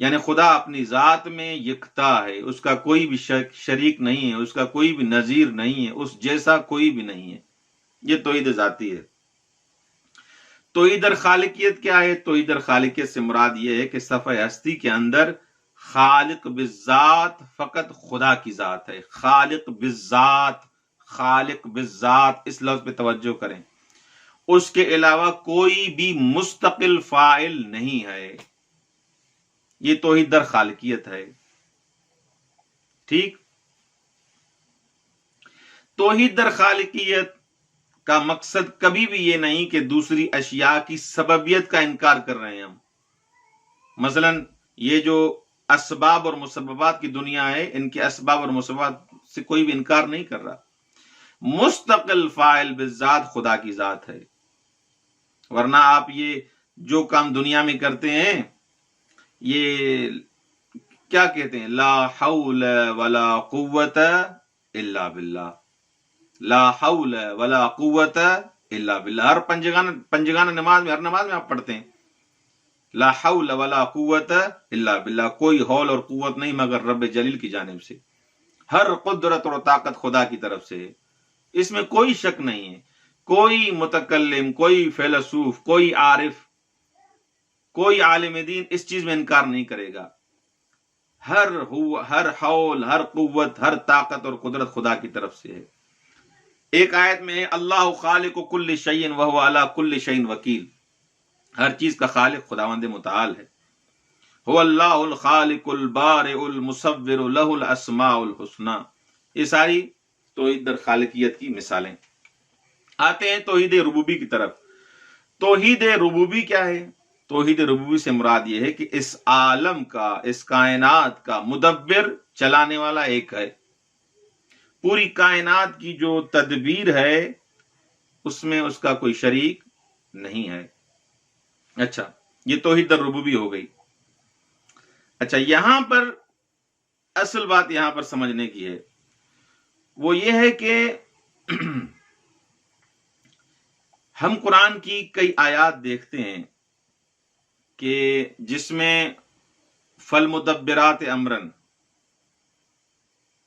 یعنی خدا اپنی ذات میں یکتا ہے، اس کا کوئی بھی شریک نہیں ہے، اس کا کوئی بھی نظیر نہیں ہے، اس جیسا کوئی بھی نہیں ہے. یہ توحید ذاتی ہے. توحید خالقیت کیا ہے؟ توحید خالقیت سے مراد یہ ہے کہ صفحہ ہستی کے اندر خالق بالذات فقط خدا کی ذات ہے. خالق بالذات، خالق بالذات، اس لفظ پہ توجہ کریں. اس کے علاوہ کوئی بھی مستقل فاعل نہیں ہے. یہ توحید در خالقیت ہے. ٹھیک. توحید در خالقیت کا مقصد کبھی بھی یہ نہیں کہ دوسری اشیاء کی سببیت کا انکار کر رہے ہیں ہم. مثلا یہ جو اسباب اور مسببات کی دنیا ہے، ان کے اسباب اور مسببات سے کوئی بھی انکار نہیں کر رہا. مستقل فاعل بالذات خدا کی ذات ہے. ورنہ آپ یہ جو کام دنیا میں کرتے ہیں، یہ کیا کہتے ہیں؟ لا حول ولا قوت الا باللہ. لا حول ولا قوت الا باللہ. ہر پنجگانہ نماز میں، ہر نماز میں آپ پڑھتے ہیں لا حول ولا قوت الا باللہ. کوئی حول اور قوت نہیں مگر رب جلیل کی جانب سے. ہر قدرت اور طاقت خدا کی طرف سے ہے. اس میں کوئی شک نہیں ہے. کوئی متکلم، کوئی فیلسوف، کوئی عارف، کوئی عالم دین اس چیز میں انکار نہیں کرے گا. ہر حول، ہر قوت، ہر طاقت اور قدرت خدا کی طرف سے ہے. ایک آیت میں ہے اللہ خالق کل شیء وہو علی کل شیء وکیل. ہر چیز کا خالق خداوند متعال ہے. هو اللہ الخالق البارئ المصور له الاسماء الحسنى. یہ ساری توحید در خالقیت کی مثالیں. آتے ہیں توحید ربوبی کی طرف. توحید ربوبی کیا ہے؟ توحید ربوبی سے مراد یہ ہے کہ اس عالم کا، اس کائنات کا مدبر، چلانے والا ایک ہے. پوری کائنات کی جو تدبیر ہے اس میں اس کا کوئی شریک نہیں ہے. اچھا، یہ توحید ربوبی ہو گئی. اچھا، یہاں پر اصل بات یہاں پر سمجھنے کی ہے، وہ یہ ہے کہ ہم قرآن کی کئی آیات دیکھتے ہیں کہ جس میں فالمدبرات امرن،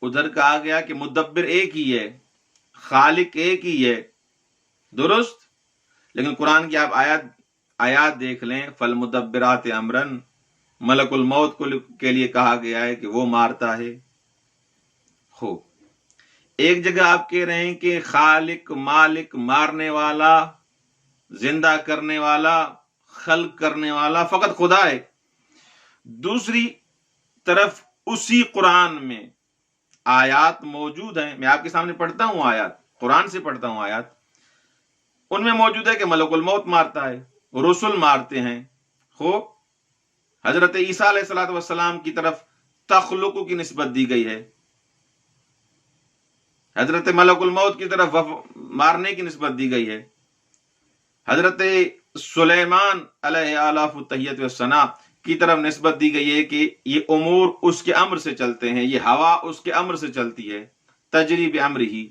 ادھر کہا گیا کہ مدبر ایک ہی ہے، خالق ایک ہی ہے، درست. لیکن قرآن کی آپ آیات دیکھ لیں، فالمدبرات امرن، ملک الموت کے لیے کہا گیا ہے کہ وہ مارتا ہے. ہو ایک جگہ آپ کہہ رہے ہیں کہ خالق، مالک، مارنے والا، زندہ کرنے والا، خلق کرنے والا فقط خدا ہے. دوسری طرف اسی قرآن میں آیات موجود ہیں، میں آپ کے سامنے پڑھتا ہوں آیات، قرآن سے پڑھتا ہوں آیات، ان میں موجود ہے کہ ملک الموت مارتا ہے، رسول مارتے ہیں. ہو حضرت عیسیٰ علیہ السلام کی طرف تخلق کی نسبت دی گئی ہے، حضرت ملک الموت کی طرف مارنے کی نسبت دی گئی ہے. حضرت سلیمان علیہ آلاف التحیت والثناء کی طرف نسبت دی گئی ہے کہ یہ امور اس کے امر سے چلتے ہیں، یہ ہوا اس کے امر سے چلتی ہے، تجری بامرہ.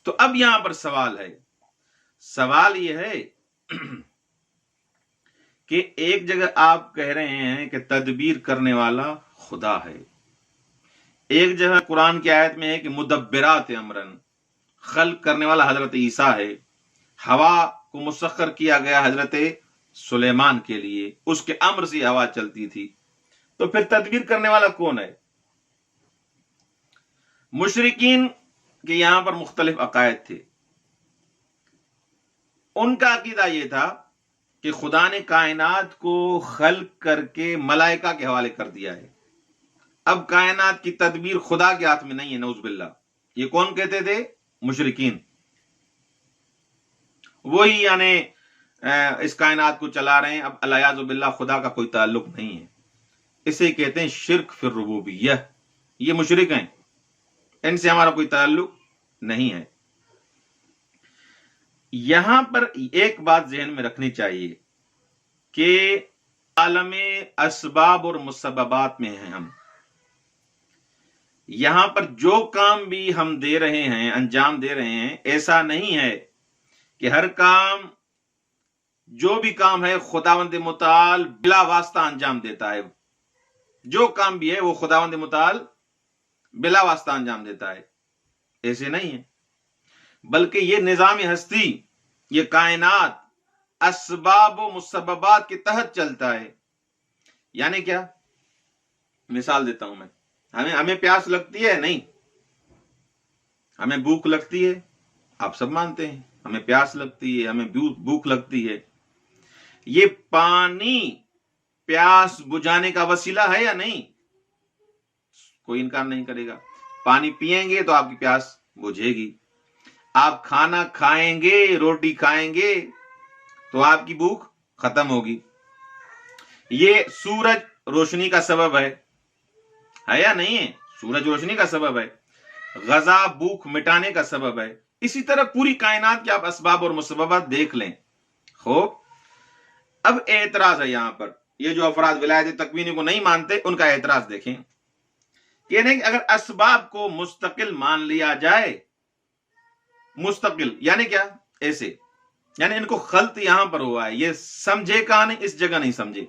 تو اب یہاں پر سوال یہ ہے کہ ایک جگہ آپ کہہ رہے ہیں کہ تدبیر کرنے والا خدا ہے، ایک جگہ قرآن کی آیت میں ہے کہ مدبرات امرن، خلق کرنے والا حضرت عیسیٰ ہے، ہوا کو مسخر کیا گیا حضرت سلیمان کے لیے، اس کے امر سے ہوا چلتی تھی. تو پھر تدبیر کرنے والا کون ہے؟ مشرکین کے یہاں پر مختلف عقائد تھے. ان کا عقیدہ یہ تھا کہ خدا نے کائنات کو خلق کر کے ملائکہ کے حوالے کر دیا ہے. اب کائنات کی تدبیر خدا کے ہاتھ میں نہیں ہے، نعوذ باللہ. یہ کون کہتے تھے؟ مشرکین. وہی یعنی اس کائنات کو چلا رہے ہیں. اب الیاذ باللہ خدا کا کوئی تعلق نہیں ہے. اسے کہتے ہیں شرک فی الربوبیہ. یہ مشرک ہیں، ان سے ہمارا کوئی تعلق نہیں ہے. یہاں پر ایک بات ذہن میں رکھنی چاہیے کہ عالم اسباب اور مسببات میں ہیں ہم. یہاں پر جو کام بھی ہم دے رہے ہیں، انجام دے رہے ہیں، ایسا نہیں ہے کہ ہر کام جو بھی کام ہے خداوند متعال بلا واسطہ انجام دیتا ہے. جو کام بھی ہے وہ خداوند متعال بلا واسطہ انجام دیتا ہے. ایسے نہیں ہے، بلکہ یہ نظام ہستی، یہ کائنات اسباب و مسببات کے تحت چلتا ہے. یعنی کیا؟ مثال دیتا ہوں میں. ہمیں پیاس لگتی ہے؟ نہیں. ہمیں بھوک لگتی ہے؟ آپ سب مانتے ہیں ہمیں پیاس لگتی ہے، ہمیں بھوک لگتی ہے. یہ پانی پیاس بجھانے کا وسیلہ ہے یا نہیں؟ کوئی انکار نہیں کرے گا. پانی پیئیں گے تو آپ کی پیاس بجھے گی. آپ کھانا کھائیں گے، روٹی کھائیں گے تو آپ کی بھوک ختم ہوگی. یہ سورج روشنی کا سبب ہے یا نہیں ہے؟ سورج روشنی کا سبب ہے. غذا بھوک مٹانے کا سبب ہے. اسی طرح پوری کائنات کے آپ اسباب اور مسببات دیکھ لیں. خوب، اب اعتراض ہے یہاں پر. یہ جو افراد ولایت تکوینی کو نہیں مانتے ان کا اعتراض دیکھیں. یعنی کہ اگر اسباب کو مستقل مان لیا جائے، مستقل یعنی کیا؟ ایسے یعنی ان کو خلط یہاں پر ہوا ہے. یہ سمجھے کہاں نہیں، اس جگہ نہیں سمجھے.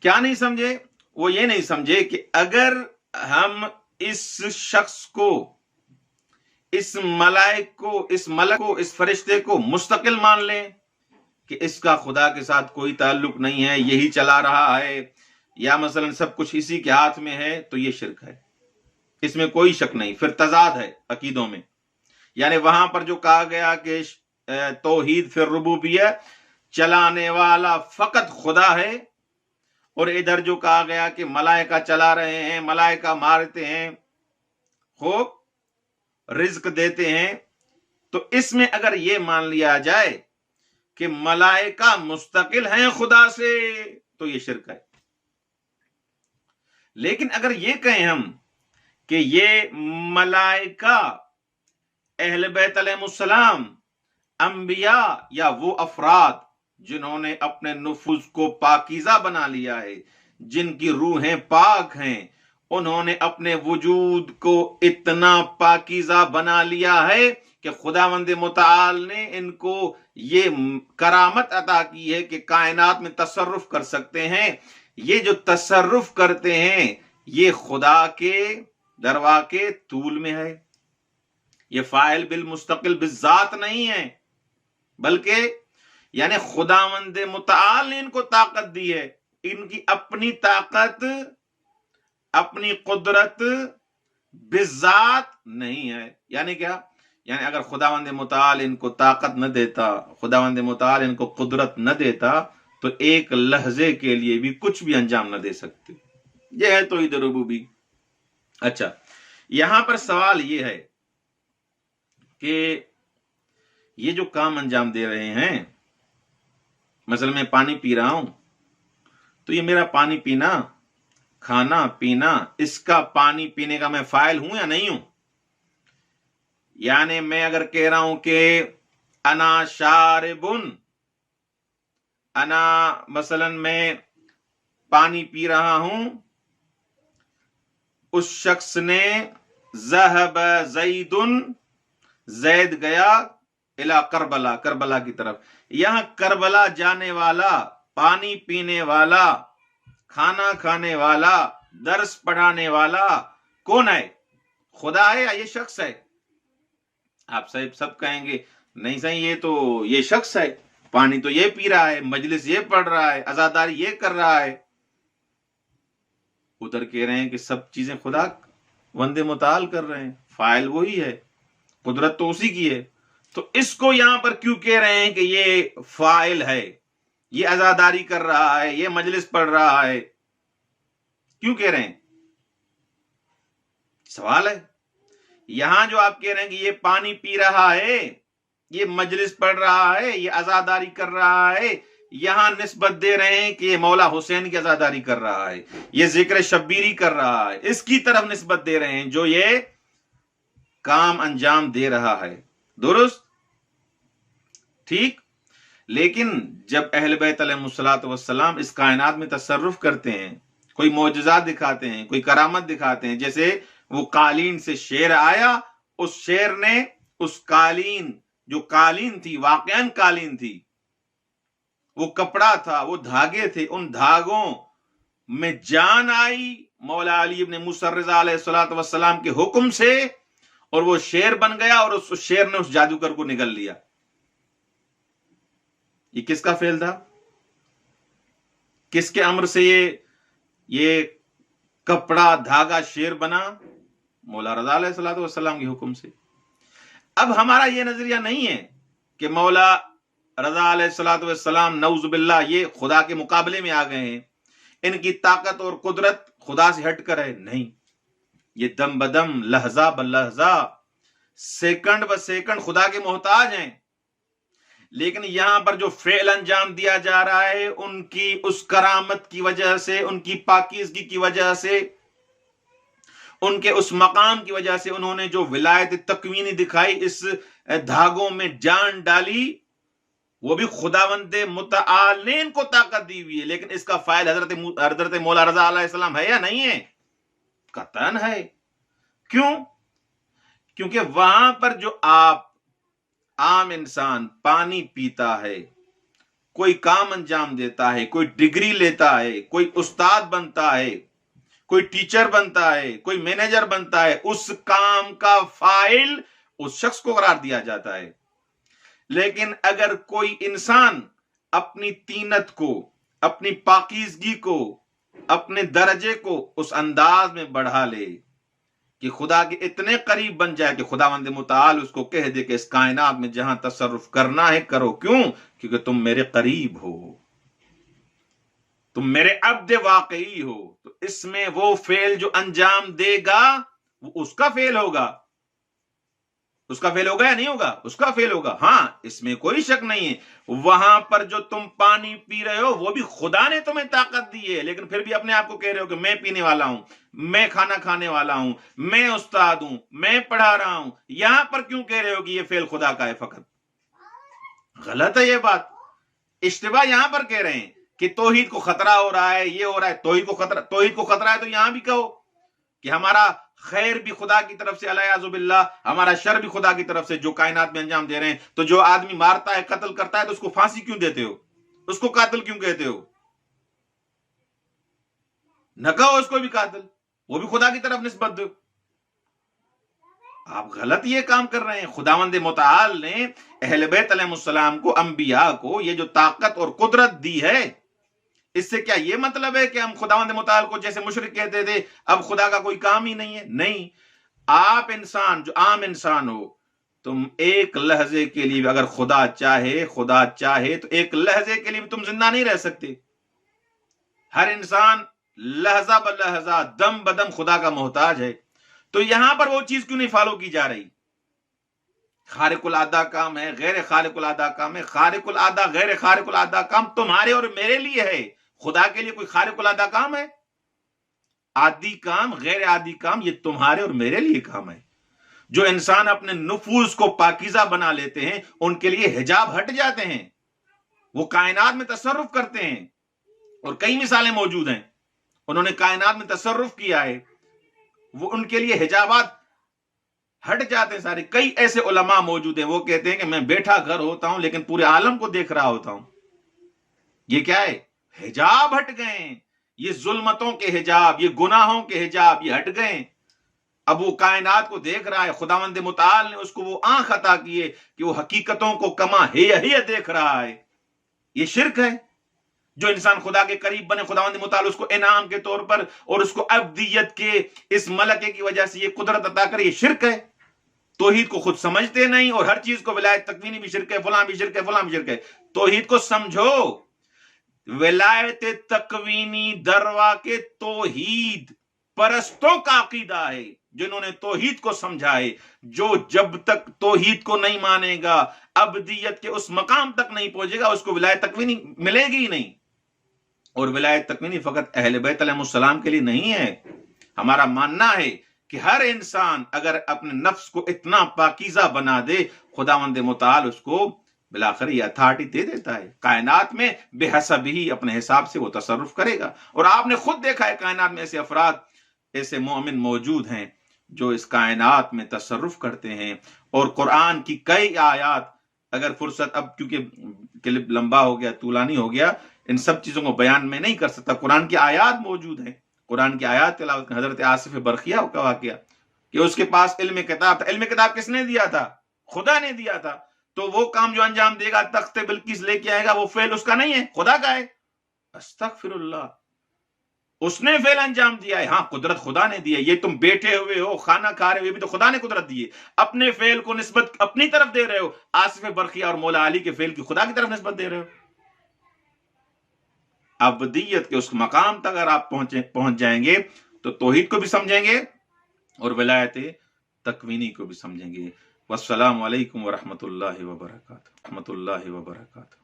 کیا نہیں سمجھے؟ وہ یہ نہیں سمجھے کہ اگر ہم اس شخص کو، اس ملائک کو، اس ملک کو، اس فرشتے کو مستقل مان لیں کہ اس کا خدا کے ساتھ کوئی تعلق نہیں ہے، یہی چلا رہا ہے، یا مثلا سب کچھ اسی کے ہاتھ میں ہے، تو یہ شرک ہے. اس میں کوئی شک نہیں. پھر تضاد ہے عقیدوں میں. یعنی وہاں پر جو کہا گیا کہ توحید فی الربوبیہ، چلانے والا فقط خدا ہے، اور ادھر جو کہا گیا کہ ملائکہ چلا رہے ہیں، ملائکہ مارتے ہیں، خوب رزق دیتے ہیں، تو اس میں اگر یہ مان لیا جائے کہ ملائکہ مستقل ہیں خدا سے تو یہ شرک ہے. لیکن اگر یہ کہیں ہم کہ یہ ملائکہ اہل بیت علیہ السلام، انبیاء یا وہ افراد جنہوں نے اپنے نفوس کو پاکیزہ بنا لیا ہے، جن کی روحیں پاک ہیں، انہوں نے اپنے وجود کو اتنا پاکیزہ بنا لیا ہے کہ خداوند متعال نے ان کو یہ کرامت عطا کی ہے کہ کائنات میں تصرف کر سکتے ہیں. یہ جو تصرف کرتے ہیں یہ خدا کے دروا کے طول میں ہے. یہ فاعل بالمستقل بالذات نہیں ہے، بلکہ یعنی خداوند متعال نے ان کو طاقت دی ہے. ان کی اپنی طاقت، اپنی قدرت بالذات نہیں ہے. یعنی کیا؟ یعنی اگر خداوند متعال ان کو طاقت نہ دیتا، خداوند متعال ان کو قدرت نہ دیتا، تو ایک لحظے کے لیے بھی کچھ بھی انجام نہ دے سکتے. یہ ہے توحید ربوبی. اچھا، یہاں پر سوال یہ ہے کہ یہ جو کام انجام دے رہے ہیں، مثلا میں پانی پی رہا ہوں، تو یہ میرا پانی پینا، کھانا پینا، اس کا پانی پینے کا میں فاعل ہوں یا نہیں ہوں؟ یعنی میں اگر کہہ رہا ہوں کہ انا شاربن، انا مثلا میں پانی پی رہا ہوں، اس شخص نے ذهب زید، زید گیا الی کربلا، کربلا کی طرف. یہاں کربلا جانے والا، پانی پینے والا، کھانا کھانے والا، درس پڑھانے والا کون ہے؟ خدا ہے یا یہ شخص ہے؟ آپ سب کہیں گے نہیں صحیح، یہ تو یہ شخص ہے، پانی تو یہ پی رہا ہے، مجلس یہ پڑھ رہا ہے، عزاداری یہ کر رہا ہے. ادھر کہہ رہے ہیں کہ سب چیزیں خدا وند متعال کر رہے ہیں، فاعل وہی ہے، قدرت تو اسی کی ہے. تو اس کو یہاں پر کیوں کہہ رہے ہیں کہ یہ فاعل ہے، یہ عزاداری کر رہا ہے، یہ مجلس پڑھ رہا ہے؟ کیوں کہہ رہے ہیں؟ سوال ہے. یہاں جو آپ کہہ رہے ہیں کہ یہ پانی پی رہا ہے، یہ مجلس پڑھ رہا ہے، یہ عزاداری کر رہا ہے، یہاں نسبت دے رہے ہیں کہ یہ مولا حسین کی عزاداری کر رہا ہے، یہ ذکر شبیری کر رہا ہے، اس کی طرف نسبت دے رہے ہیں جو یہ کام انجام دے رہا ہے. درست؟ ٹھیک. لیکن جب اہل بیت علیہ السلام اس کائنات میں تصرف کرتے ہیں، کوئی معجزات دکھاتے ہیں، کوئی کرامت دکھاتے ہیں، جیسے وہ قالین سے شیر آیا، اس شیر نے اس قالین، جو قالین تھی واقعاً قالین تھی، وہ کپڑا تھا، وہ دھاگے تھے، ان دھاگوں میں جان آئی مولا علی ابن موسیٰ الرضا علیہ الصلوۃ والسلام کے حکم سے، اور وہ شیر بن گیا اور اس شیر نے اس جادوگر کو نگل لیا۔ یہ کس کا فعل تھا؟ کس کے امر سے یہ کپڑا دھاگا شیر بنا؟ مولا رضا علیہ الصلوۃ والسلام کے حکم سے۔ اب ہمارا یہ نظریہ نہیں ہے کہ مولا رضا علیہ الصلوۃ والسلام نعوذ باللہ یہ خدا کے مقابلے میں آ گئے ہیں، ان کی طاقت اور قدرت خدا سے ہٹ کر ہے، نہیں، یہ دم بدم، لحظہ بلحظہ، سیکنڈ ب سیکنڈ خدا کے محتاج ہیں۔ لیکن یہاں پر جو فعل انجام دیا جا رہا ہے ان کی اس کرامت کی وجہ سے، ان کی پاکیزگی کی وجہ سے، ان کے اس مقام کی وجہ سے، انہوں نے جو ولایت تکوینی دکھائی، اس دھاگوں میں جان ڈالی، وہ بھی خداوند متعال نے ان کو طاقت دی ہوئی ہے، لیکن اس کا فائل حضرت مولا رضا علیہ السلام ہے یا نہیں ہے؟ قطعاً ہے۔ کیوں؟ کیونکہ وہاں پر جو عام انسان پانی پیتا ہے، کوئی کام انجام دیتا ہے، کوئی ڈگری لیتا ہے، کوئی استاد بنتا ہے، کوئی ٹیچر بنتا ہے، کوئی مینیجر بنتا ہے، اس کام کا فائل اس شخص کو قرار دیا جاتا ہے۔ لیکن اگر کوئی انسان اپنی طینت کو، اپنی پاکیزگی کو، اپنے درجے کو اس انداز میں بڑھا لے کہ خدا کے اتنے قریب بن جائے کہ خداوند متعال اس کو کہہ دے کہ اس کائنات میں جہاں تصرف کرنا ہے کرو، کیوں؟ کیونکہ تم میرے قریب ہو، تم میرے عبد واقعی ہو، تو اس میں وہ فعل جو انجام دے گا وہ اس کا فعل ہوگا۔ اس کا فعل ہوگا یا نہیں ہوگا؟ اس کا فعل ہوگا۔ ہاں، اس میں کوئی شک نہیں ہے، وہاں پر جو تم پانی پی رہے ہو وہ بھی خدا نے تمہیں طاقت دی ہے، لیکن پھر بھی اپنے آپ کو کہہ رہے ہو کہ میں پینے والا ہوں، میں کھانا کھانے والا ہوں، میں استاد ہوں، میں پڑھا رہا ہوں۔ یہاں پر کیوں کہہ رہے ہو کہ یہ فعل خدا کا ہے فقط؟ غلط ہے یہ بات، اشتباہ یہاں پر کہہ رہے ہیں کہ توحید کو خطرہ ہو رہا ہے، یہ ہو رہا ہے، توحید کو خطرہ ہے، تو یہاں بھی کہو کہ ہمارا خیر بھی خدا کی طرف سے، الیاذ باللہ، ہمارا شر بھی خدا کی طرف سے، جو کائنات میں انجام دے رہے ہیں۔ تو جو آدمی مارتا ہے، قتل کرتا ہے، تو اس کو پھانسی کیوں دیتے ہو؟ اس کو قاتل کیوں کہتے ہو؟ نہ کہو اس کو بھی قاتل، وہ بھی خدا کی طرف نسبت دو۔ آپ غلط یہ کام کر رہے ہیں۔ خداوند متعال نے اہل بیت علیہ السلام کو، انبیاء کو یہ جو طاقت اور قدرت دی ہے، اس سے کیا یہ مطلب ہے کہ ہم خداوند متعال کو جیسے مشرک کہتے تھے اب خدا کا کوئی کام ہی نہیں ہے؟ نہیں، آپ انسان جو عام انسان ہو، تم ایک لحظے کے لیے اگر خدا چاہے تو ایک لحظے کے لیے بھی تم زندہ نہیں رہ سکتے۔ ہر انسان لحظہ بلحظہ، دم بدم خدا کا محتاج ہے۔ تو یہاں پر وہ چیز کیوں نہیں فالو کی جا رہی؟ خارق العادہ کام ہے، غیر خارق العادہ کام ہے، خارق العادہ غیر خارق العادہ کام تمہارے اور میرے لیے ہے، خدا کے لیے کوئی خارق العادہ کام ہے؟ عادی کام، غیر عادی کام، یہ تمہارے اور میرے لیے کام ہے۔ جو انسان اپنے نفوذ کو پاکیزہ بنا لیتے ہیں ان کے لیے حجاب ہٹ جاتے ہیں، وہ کائنات میں تصرف کرتے ہیں، اور کئی مثالیں موجود ہیں، انہوں نے کائنات میں تصرف کیا ہے، وہ ان کے لیے حجابات ہٹ جاتے ہیں سارے۔ کئی ایسے علماء موجود ہیں، وہ کہتے ہیں کہ میں بیٹھا گھر ہوتا ہوں لیکن پورے عالم کو دیکھ رہا ہوتا ہوں۔ یہ کیا ہے؟ حجاب ہٹ گئے ہیں، یہ ظلمتوں کے حجاب، یہ گناہوں کے حجاب، یہ ہٹ گئے ہیں۔ اب وہ کائنات کو دیکھ رہا ہے، خداوند متعال نے اس کو وہ آنکھ عطا کی ہے کہ وہ حقیقتوں کو کما ہی دیکھ رہا ہے۔ یہ شرک ہے۔ جو انسان خدا کے قریب بنے، خداوند متعال اس کو انعام کے طور پر اور اس کو ابدیت کے اس ملکے کی وجہ سے یہ قدرت عطا کرے، یہ شرک ہے۔ توحید کو خود سمجھتے نہیں، اور ہر چیز کو ولایت تکوینی بھی شرک ہے، فلاں بھی شرک ہے، فلاں بھی شرک ہے۔ توحید کو سمجھو۔ ولایت تکوینی دروا کے توحید پرستوں کا عقیدہ ہے، جنہوں نے توحید کو سمجھا ہے۔ جو جب تک توحید کو نہیں مانے گا، ابدیت کے اس مقام تک نہیں پہنچے گا، اس کو ولایت تکوینی ملے گی ہی نہیں۔ اور ولایت تکوینی فقط اہل بیت علیہ السلام کے لیے نہیں ہے۔ ہمارا ماننا ہے کہ ہر انسان اگر اپنے نفس کو اتنا پاکیزہ بنا دے، خداوند متعال اس کو بالآخر یہ اتھارٹی دے دیتا ہے، کائنات میں بے حسب ہی اپنے حساب سے وہ تصرف کرے گا۔ اور آپ نے خود دیکھا ہے کائنات میں ایسے افراد، ایسے مومن موجود ہیں جو اس کائنات میں تصرف کرتے ہیں، اور قرآن کی کئی آیات اگر فرصت اب چونکہ کلپ لمبا ہو گیا، طولانی ہو گیا، ان سب چیزوں کو بیان میں نہیں کر سکتا. قرآن کی آیات موجود ہیں، قرآن کی آیات تلاوت. حضرت آصف برقیہ کا واقعہ کہ اس کے پاس علم کتاب تھا. علم کتاب کس نے دیا تھا؟ خدا نے دیا تھا. تو وہ کام جو انجام دے گا، تخت بلقیس لے کے آئے گا، وہ فعل اس کا نہیں ہے، خدا کا ہے. استغفر اللہ، اس نے فعل انجام دیا ہے. ہاں قدرت خدا نے دی ہے. یہ تم بیٹھے ہوئے ہو، کھانا کھا رہے ہو، یہ بھی تو خدا نے قدرت دی ہے. اپنے فعل کو نسبت اپنی طرف دے رہے ہو. آصف برقیہ اور مولا علی کے فعل کی خدا کی طرف نسبت دے رہے ہو. ابدیت کے اس مقام تک اگر آپ پہنچ جائیں گے تو توحید کو بھی سمجھیں گے اور ولایت تکوینی کو بھی سمجھیں گے. والسلام علیکم ورحمۃ اللہ وبرکاتہ.